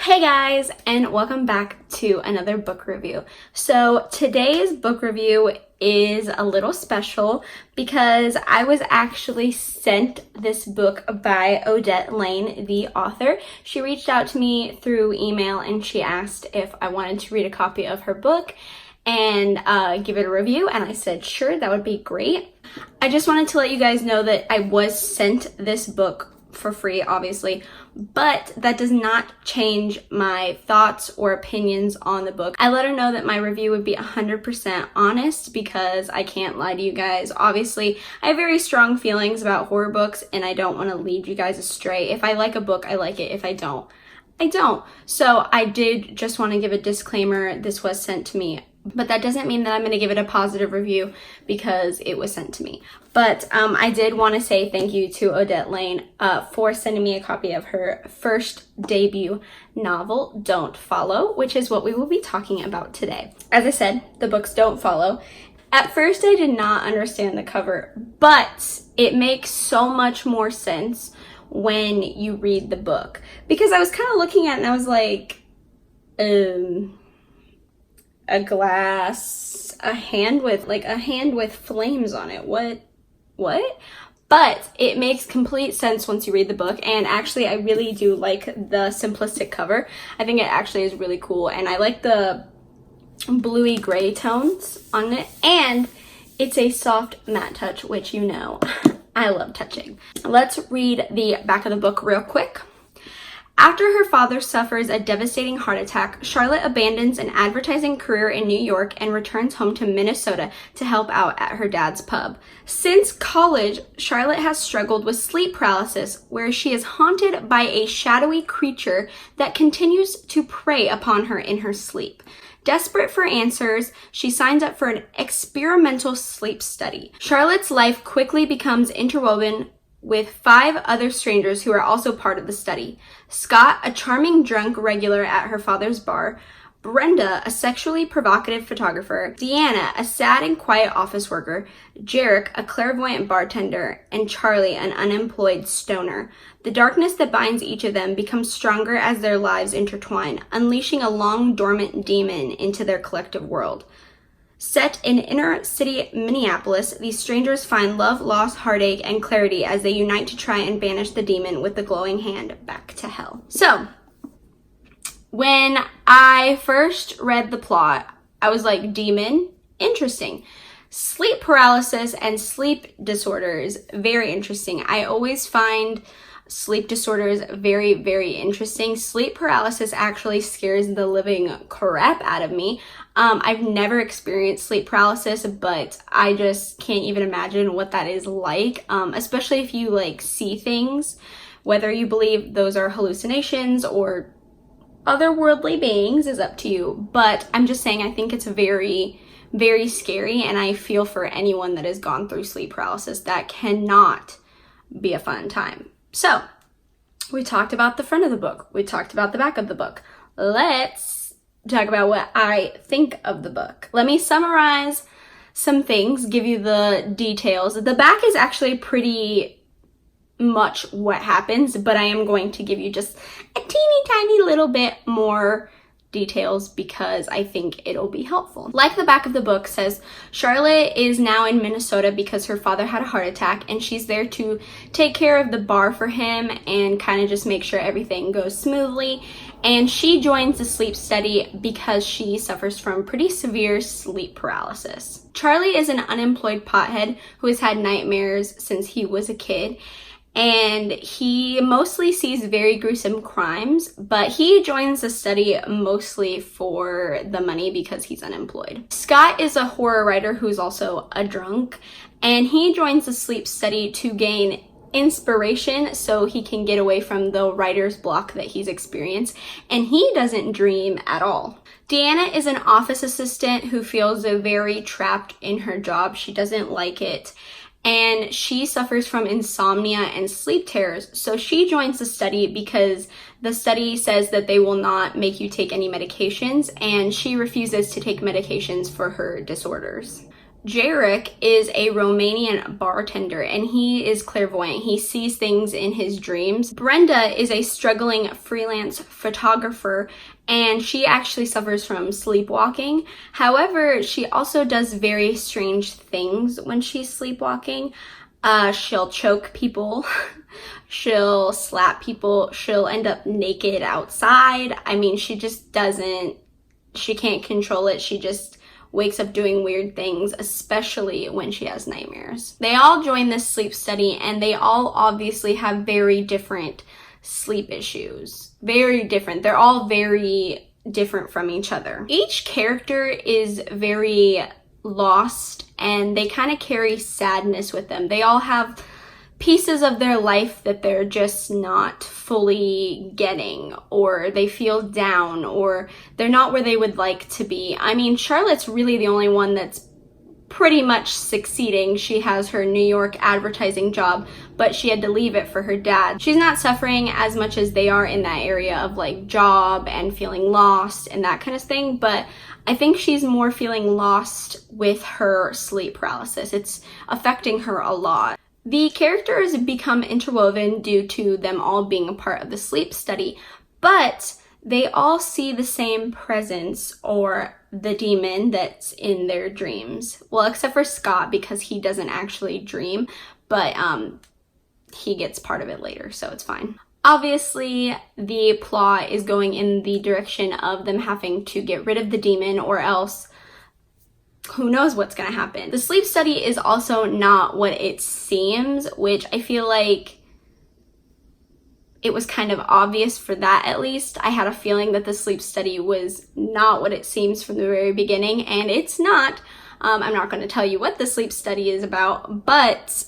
Hey guys, and welcome back to another book review. So today's book review is a little special because I was actually sent this book by Odette Lane, the author. She reached out to me through email and she asked if I wanted to read a copy of her book and give it a review, and I said sure, that would be great. I just wanted to let you guys know that I was sent this book for free, obviously, but that does not change my thoughts or opinions on the book. I let her know that my review would be 100% honest because I can't lie to you guys. Obviously, I have very strong feelings about horror books and I don't want to lead you guys astray. If I like a book, I like it. If I don't, I don't. So I did just want to give a disclaimer. This was sent to me, but that doesn't mean that I'm going to give it a positive review because it was sent to me. But I did want to say thank you to Odette Lane for sending me a copy of her first debut novel, Don't Follow, which is what we will be talking about today. As I said, the books don't follow. At first, I did not understand the cover, but it makes so much more sense when you read the book. Because I was kind of looking at it and I was like, a glass, a hand with flames on it. What? But it makes complete sense once you read the book, and actually I really do like the simplistic cover. I think it actually is really cool, and I like the bluey gray tones on it, and it's a soft matte touch, which you know I love touching. Let's read the back of the book real quick. After her father suffers a devastating heart attack, Charlotte abandons an advertising career in New York and returns home to Minnesota to help out at her dad's pub. Since college, Charlotte has struggled with sleep paralysis, where she is haunted by a shadowy creature that continues to prey upon her in her sleep. Desperate for answers, she signs up for an experimental sleep study. Charlotte's life quickly becomes interwoven with 5 other strangers who are also part of the study. Scott, a charming drunk regular at her father's bar, Brenda, a sexually provocative photographer, Deanna, a sad and quiet office worker, Jarek, a clairvoyant bartender, and Charlie, an unemployed stoner. The darkness that binds each of them becomes stronger as their lives intertwine, unleashing a long dormant demon into their collective world. Set in inner city Minneapolis, these strangers find love, loss, heartache, and clarity as they unite to try and banish the demon with the glowing hand back to hell. So, when I first read the plot, I was like, demon? Interesting. Sleep paralysis and sleep disorders, very interesting. I always find sleep disorders very, very interesting. Sleep paralysis actually scares the living crap out of me. I've never experienced sleep paralysis, but I just can't even imagine what that is like, especially if you see things, whether you believe those are hallucinations or otherworldly beings is up to you. But I'm just saying, I think it's very, very scary, and I feel for anyone that has gone through sleep paralysis. That cannot be a fun time. So, we talked about the front of the book. We talked about the back of the book. Let's talk about what I think of the book. Let me summarize some things, give you the details. The back is actually pretty much what happens, but I am going to give you just a teeny tiny little bit more details because I think it'll be helpful. Like the back of the book says, Charlotte is now in Minnesota because her father had a heart attack, and she's there to take care of the bar for him and kind of just make sure everything goes smoothly. And she joins the sleep study because she suffers from pretty severe sleep paralysis. Charlie is an unemployed pothead who has had nightmares since he was a kid, and he mostly sees very gruesome crimes, but he joins the study mostly for the money because he's unemployed. Scott is a horror writer who's also a drunk, and he joins the sleep study to gain inspiration so he can get away from the writer's block that he's experienced, and he doesn't dream at all. Deanna is an office assistant who feels very trapped in her job. She doesn't like it, and she suffers from insomnia and sleep terrors. So she joins the study because the study says that they will not make you take any medications, and she refuses to take medications for her disorders. Jarek is a Romanian bartender and he is clairvoyant. He sees things in his dreams. Brenda is a struggling freelance photographer and she actually suffers from sleepwalking. However, she also does very strange things when she's sleepwalking. She'll choke people, she'll slap people, she'll end up naked outside. I mean, she can't control it. She just wakes up doing weird things, especially when she has nightmares. They all join this sleep study and they all obviously have very different sleep issues. Very different. They're all very different from each other. Each character is very lost and they kind of carry sadness with them. They all have pieces of their life that they're just not fully getting, or they feel down, or they're not where they would like to be. I mean, Charlotte's really the only one that's pretty much succeeding. She has her New York advertising job, but she had to leave it for her dad. She's not suffering as much as they are in that area of like job and feeling lost and that kind of thing, but I think she's more feeling lost with her sleep paralysis. It's affecting her a lot. The characters become interwoven due to them all being a part of the sleep study, but they all see the same presence or the demon that's in their dreams. Well, except for Scott, because he doesn't actually dream, but he gets part of it later, so it's fine. Obviously, the plot is going in the direction of them having to get rid of the demon or else who knows what's gonna happen. The sleep study is also not what it seems, which I feel like it was kind of obvious for that at least. I had a feeling that the sleep study was not what it seems from the very beginning, and it's not. I'm not going to tell you what the sleep study is about, but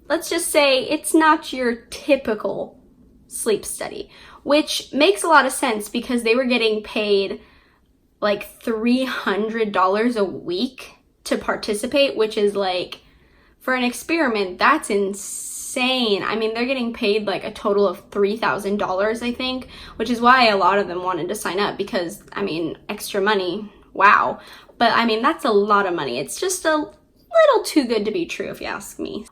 let's just say it's not your typical sleep study, which makes a lot of sense because they were getting paid like $300 a week to participate, which is like, for an experiment, that's insane. I mean, they're getting paid like a total of $3,000, I think, which is why a lot of them wanted to sign up because, I mean, extra money, wow. But I mean, that's a lot of money. It's just a little too good to be true, if you ask me.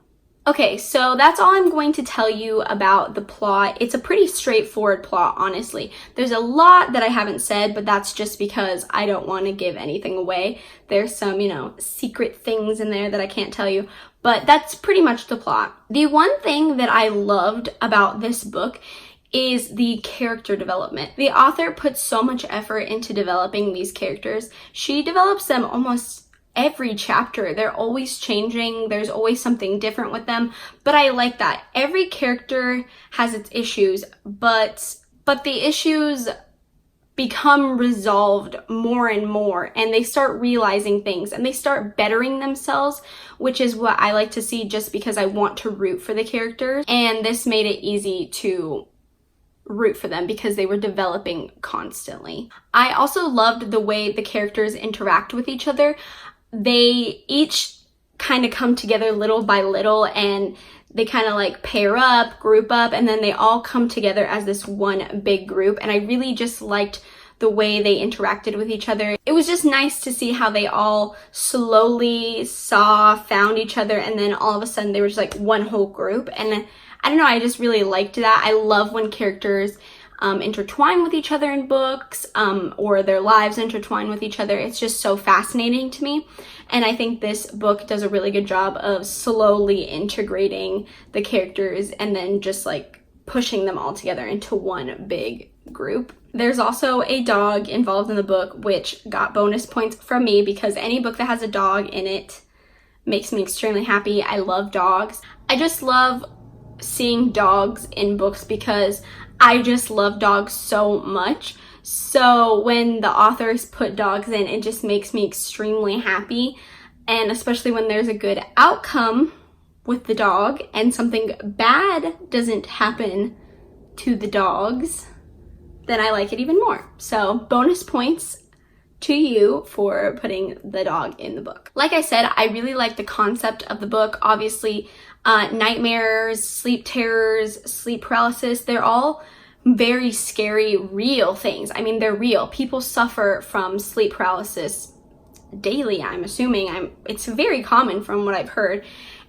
Okay, so that's all I'm going to tell you about the plot. It's a pretty straightforward plot, honestly. There's a lot that I haven't said, but that's just because I don't want to give anything away. There's some, secret things in there that I can't tell you, but that's pretty much the plot. The one thing that I loved about this book is the character development. The author puts so much effort into developing these characters. She develops them almost every chapter. They're always changing. There's always something different with them. But I like that. Every character has its issues, but the issues become resolved more and more, and they start realizing things and they start bettering themselves, which is what I like to see just because I want to root for the characters. And this made it easy to root for them because they were developing constantly. I also loved the way the characters interact with each other. They each kind of come together little by little and they kind of like pair up, group up, and then they all come together as this one big group. And I really just liked the way they interacted with each other. It was just nice to see how they all slowly found each other, and then all of a sudden they were just like one whole group. And I don't know, I just really liked that. I love when characters intertwine with each other in books, or their lives intertwine with each other. It's just so fascinating to me. And I think this book does a really good job of slowly integrating the characters and then just like pushing them all together into one big group. There's also a dog involved in the book, which got bonus points from me because any book that has a dog in it makes me extremely happy. I love dogs. I just love seeing dogs in books because I just love dogs so much. So when the authors put dogs in, it just makes me extremely happy. And especially when there's a good outcome with the dog and something bad doesn't happen to the dogs, then I like it even more. So bonus points to you for putting the dog in the book. Like I said, I really like the concept of the book. Obviously, nightmares, sleep terrors, sleep paralysis, they're all very scary, real things. I mean, they're real. People suffer from sleep paralysis daily, I'm assuming. It's very common from what I've heard.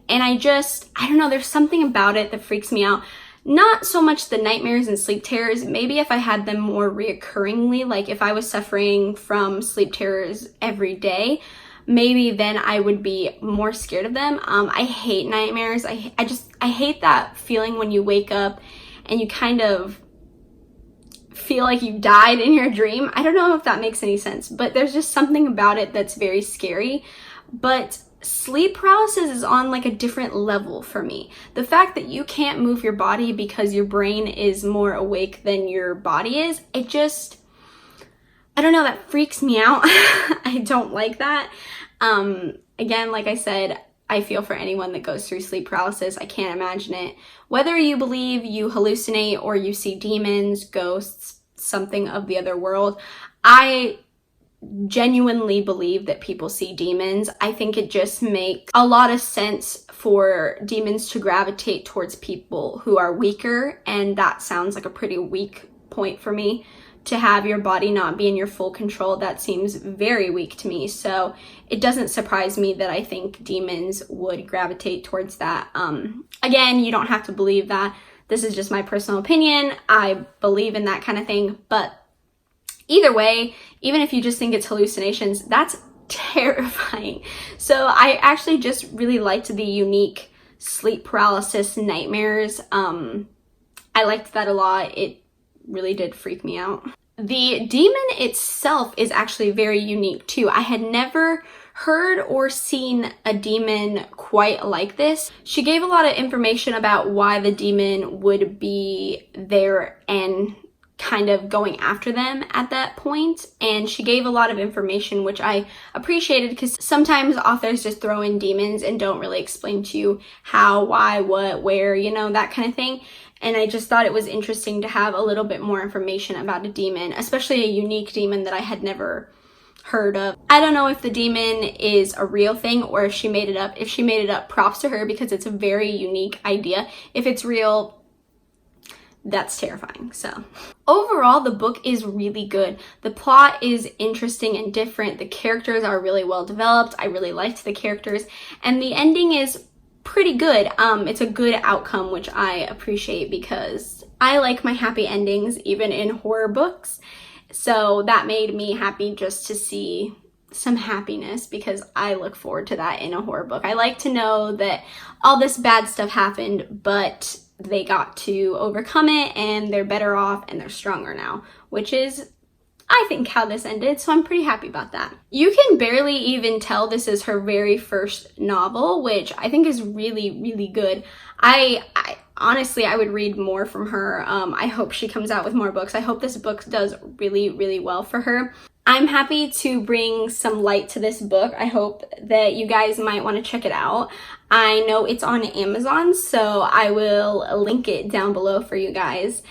And I don't know, there's something about it that freaks me out. Not so much the nightmares and sleep terrors. Maybe if I had them more reoccurringly, like if I was suffering from sleep terrors every day, maybe then I would be more scared of them. I hate nightmares. I hate that feeling when you wake up and you kind of feel like you died in your dream. I don't know if that makes any sense, but there's just something about it that's very scary. But sleep paralysis is on like a different level for me. The fact that you can't move your body because your brain is more awake than your body is, I don't know, that freaks me out. I don't like that. Again, like I said, I feel for anyone that goes through sleep paralysis. I can't imagine it. Whether you believe you hallucinate or you see demons, ghosts, something of the other world, I genuinely believe that people see demons. I think it just makes a lot of sense for demons to gravitate towards people who are weaker, and that sounds like a pretty weak point for me. To have your body not be in your full control, that seems very weak to me. So it doesn't surprise me that I think demons would gravitate towards that. Again, you don't have to believe that. This is just my personal opinion. I believe in that kind of thing, but either way, even if you just think it's hallucinations, that's terrifying. So I actually just really liked the unique sleep paralysis nightmares. I liked that a lot. It really did freak me out. The demon itself is actually very unique too. I had never heard or seen a demon quite like this. She gave a lot of information about why the demon would be there and kind of going after them at that point, and she gave a lot of information which I appreciated, because sometimes authors just throw in demons and don't really explain to you how, why, what, where, you know, that kind of thing. And I just thought it was interesting to have a little bit more information about a demon, especially a unique demon that I had never heard of. I don't know if the demon is a real thing or if she made it up. If she made it up, props to her, because it's a very unique idea. If it's real, that's terrifying. So overall, the book is really good. The plot is interesting and different. The characters are really well developed. I really liked the characters, and the ending is pretty good. It's a good outcome, which I appreciate because I like my happy endings even in horror books. So that made me happy just to see some happiness, because I look forward to that in a horror book. I like to know that all this bad stuff happened, but they got to overcome it and they're better off and they're stronger now, which is, I think, how this ended. So I'm pretty happy about that. You can barely even tell this is her very first novel, which I think is really, really good. I honestly, I would read more from her. I hope she comes out with more books. I hope this book does really, really well for her. I'm happy to bring some light to this book. I hope that you guys might want to check it out. I know it's on Amazon, so I will link it down below for you guys.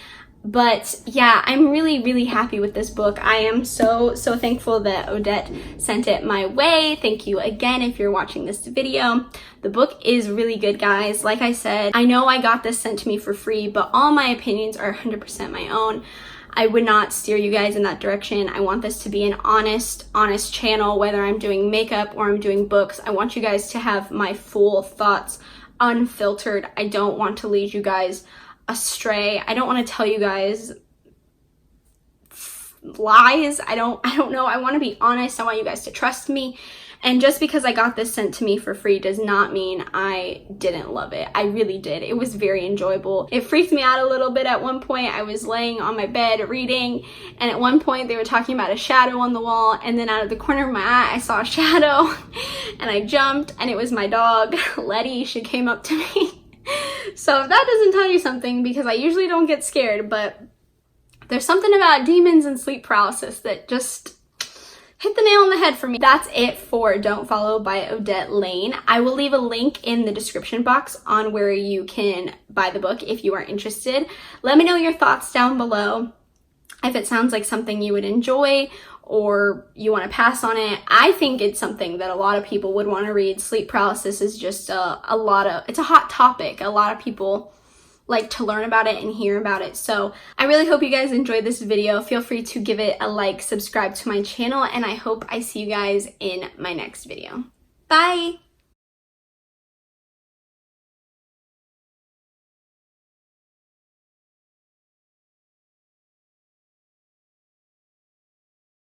But yeah, I'm really, really happy with this book. I am so thankful that Odette sent it my way. Thank you again if you're watching this video. The book is really good, guys. Like I said, I know I got this sent to me for free, but all my opinions are 100% my own. I would not steer you guys in that direction. I want this to be an honest channel, whether I'm doing makeup or I'm doing books. I want you guys to have my full thoughts unfiltered. I don't want to lead you guys astray. I don't want to tell you guys lies. I don't know. I want to be honest. I want you guys to trust me. And just because I got this sent to me for free does not mean I didn't love it. I really did. It was very enjoyable. It freaked me out a little bit at one point. I was laying on my bed reading, and at one point they were talking about a shadow on the wall, and then out of the corner of my eye I saw a shadow and I jumped, and it was my dog, Letty. She came up to me. So if that doesn't tell you something, because I usually don't get scared, but there's something about demons and sleep paralysis that just hit the nail on the head for me. That's it for Don't Follow by Odette Lane. I will leave a link in the description box on where you can buy the book if you are interested. Let me know your thoughts down below. If it sounds like something you would enjoy or you want to pass on it. I think it's something that a lot of people would want to read. Sleep paralysis is just it's a hot topic. A lot of people like to learn about it and hear about it. So I really hope you guys enjoyed this video. Feel free to give it a like, subscribe to my channel, and I hope I see you guys in my next video. Bye!